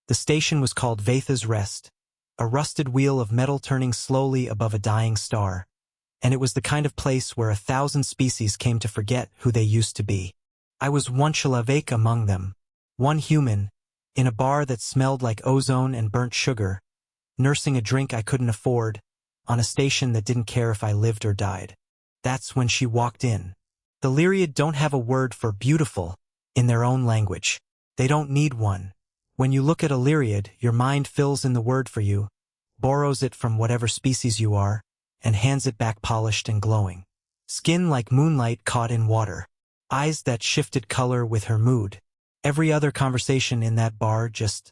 The station was called Vatha's Rest, a rusted wheel of metal turning slowly above a dying star, and it was the kind of place where 1,000 species came to forget who they used to be. I was one Chalavake among them, one human, in a bar that smelled like ozone and burnt sugar, nursing a drink I couldn't afford, on a station that didn't care if I lived or died. That's when she walked in. The Lyriad don't have a word for beautiful in their own language. They don't need one. When you look at a Lyriad, your mind fills in the word for you, borrows it from whatever species you are, and hands it back polished and glowing. Skin like moonlight caught in water. Eyes that shifted color with her mood. Every other conversation in that bar just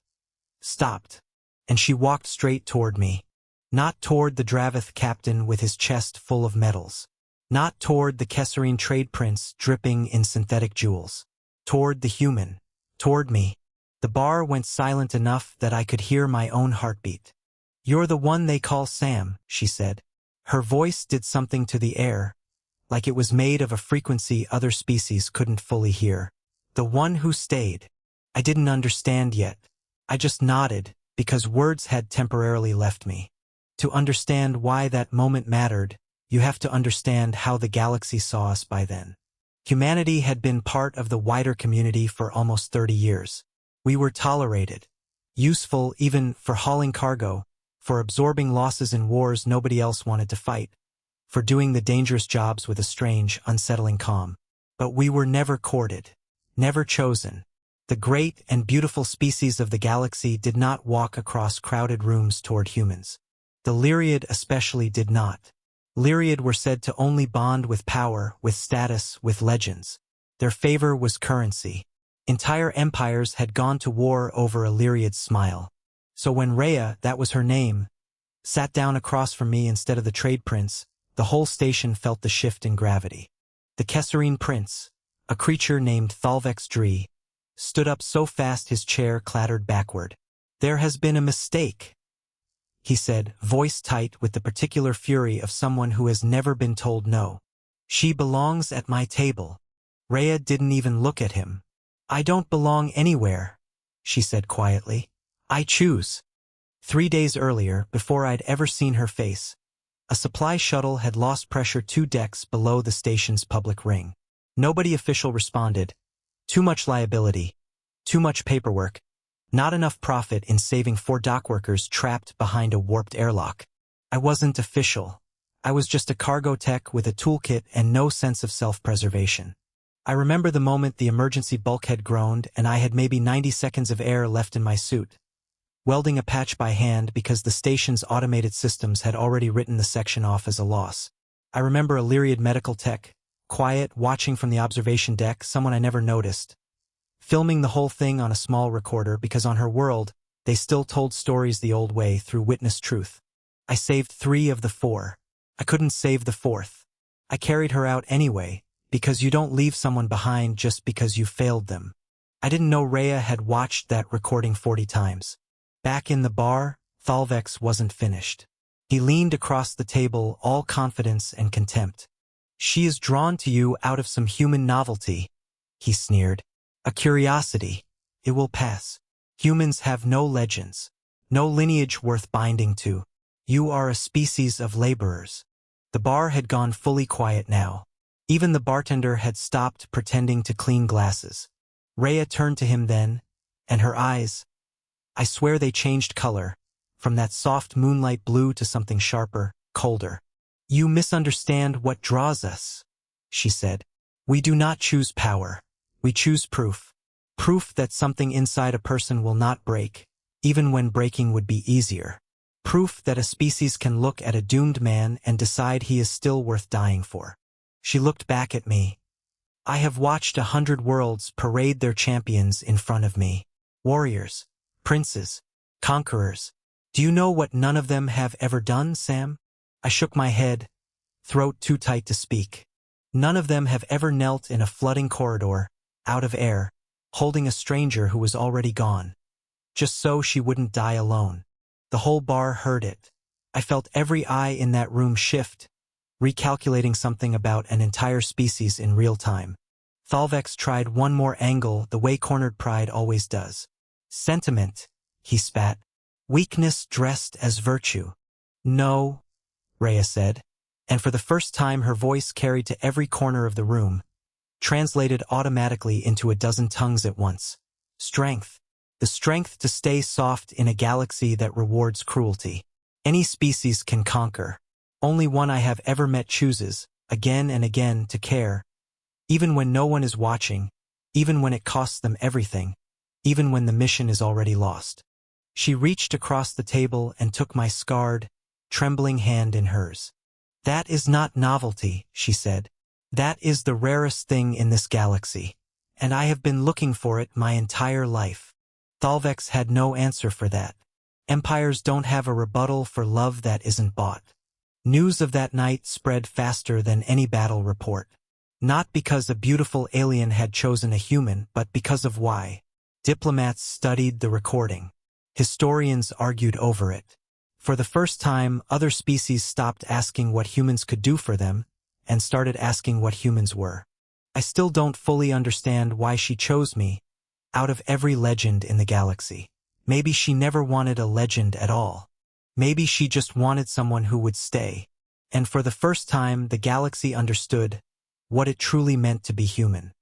stopped, and she walked straight toward me. Not toward the Dravath captain with his chest full of medals. Not toward the Kesserine trade prince dripping in synthetic jewels. Toward the human. Toward me. The bar went silent enough that I could hear my own heartbeat. "You're the one they call Sam," she said. Her voice did something to the air, like it was made of a frequency other species couldn't fully hear. The one who stayed. I didn't understand yet. I just nodded, because words had temporarily left me. To understand why that moment mattered, you have to understand how the galaxy saw us by then. Humanity had been part of the wider community for almost 30 years. We were tolerated. Useful even for hauling cargo, for absorbing losses in wars nobody else wanted to fight, for doing the dangerous jobs with a strange, unsettling calm. But we were never courted, never chosen. The great and beautiful species of the galaxy did not walk across crowded rooms toward humans. The Lyriad especially did not. Lyriad were said to only bond with power, with status, with legends. Their favor was currency. Entire empires had gone to war over a Lyriad smile. So when Rhea, that was her name, sat down across from me instead of the trade prince, the whole station felt the shift in gravity. The Kesserine prince, a creature named Thalvex Dree, stood up so fast his chair clattered backward. "There has been a mistake," he said, voice tight with the particular fury of someone who has never been told no. "She belongs at my table." Rhea didn't even look at him. "I don't belong anywhere," she said quietly. "I choose." 3 days earlier, before I'd ever seen her face, a supply shuttle had lost pressure 2 decks below the station's public ring. Nobody official responded. Too much liability. Too much paperwork. Not enough profit in saving 4 dockworkers trapped behind a warped airlock. I wasn't official. I was just a cargo tech with a toolkit and no sense of self-preservation. I remember the moment the emergency bulkhead groaned and I had maybe 90 seconds of air left in my suit, welding a patch by hand because the station's automated systems had already written the section off as a loss. I remember a Lyriad medical tech, quiet, watching from the observation deck, someone I never noticed, filming the whole thing on a small recorder because on her world, they still told stories the old way through witness truth. I saved 3 of the 4. I couldn't save the 4th. I carried her out anyway, because you don't leave someone behind just because you failed them. I didn't know Rhea had watched that recording 40 times. Back in the bar, Thalvex wasn't finished. He leaned across the table, all confidence and contempt. "She is drawn to you out of some human novelty," he sneered. "A curiosity. It will pass. Humans have no legends, no lineage worth binding to. You are a species of laborers." The bar had gone fully quiet now. Even the bartender had stopped pretending to clean glasses. Rhea turned to him then, and her eyes, I swear they changed color, from that soft moonlight blue to something sharper, colder. "You misunderstand what draws us," she said. "We do not choose power. We choose proof. Proof that something inside a person will not break, even when breaking would be easier. Proof that a species can look at a doomed man and decide he is still worth dying for." She looked back at me. "I have watched 100 worlds parade their champions in front of me. Warriors, princes, conquerors. Do you know what none of them have ever done, Sam?" I shook my head, throat too tight to speak. "None of them have ever knelt in a flooding corridor, out of air, holding a stranger who was already gone, just so she wouldn't die alone." The whole bar heard it. I felt every eye in that room shift, recalculating something about an entire species in real time. Thalvex tried one more angle the way cornered pride always does. "Sentiment," he spat. Weakness dressed as virtue. No, Rhea said, and for the first time her voice carried to every corner of the room, translated automatically into a dozen tongues at once. Strength. The strength to stay soft in a galaxy that rewards cruelty. Any species can conquer. Only one I have ever met chooses, again and again, to care, even when no one is watching, even when it costs them everything, even when the mission is already lost. She reached across the table and took my scarred, trembling hand in hers. That is not novelty, she said. That is the rarest thing in this galaxy, and I have been looking for it my entire life. Thalvex had no answer for that. Empires don't have a rebuttal for love that isn't bought. News of that night spread faster than any battle report. Not because a beautiful alien had chosen a human, but because of why. Diplomats studied the recording. Historians argued over it. For the first time, other species stopped asking what humans could do for them, and started asking what humans were. I still don't fully understand why she chose me, out of every legend in the galaxy. Maybe she never wanted a legend at all. Maybe she just wanted someone who would stay. And for the first time, the galaxy understood what it truly meant to be human.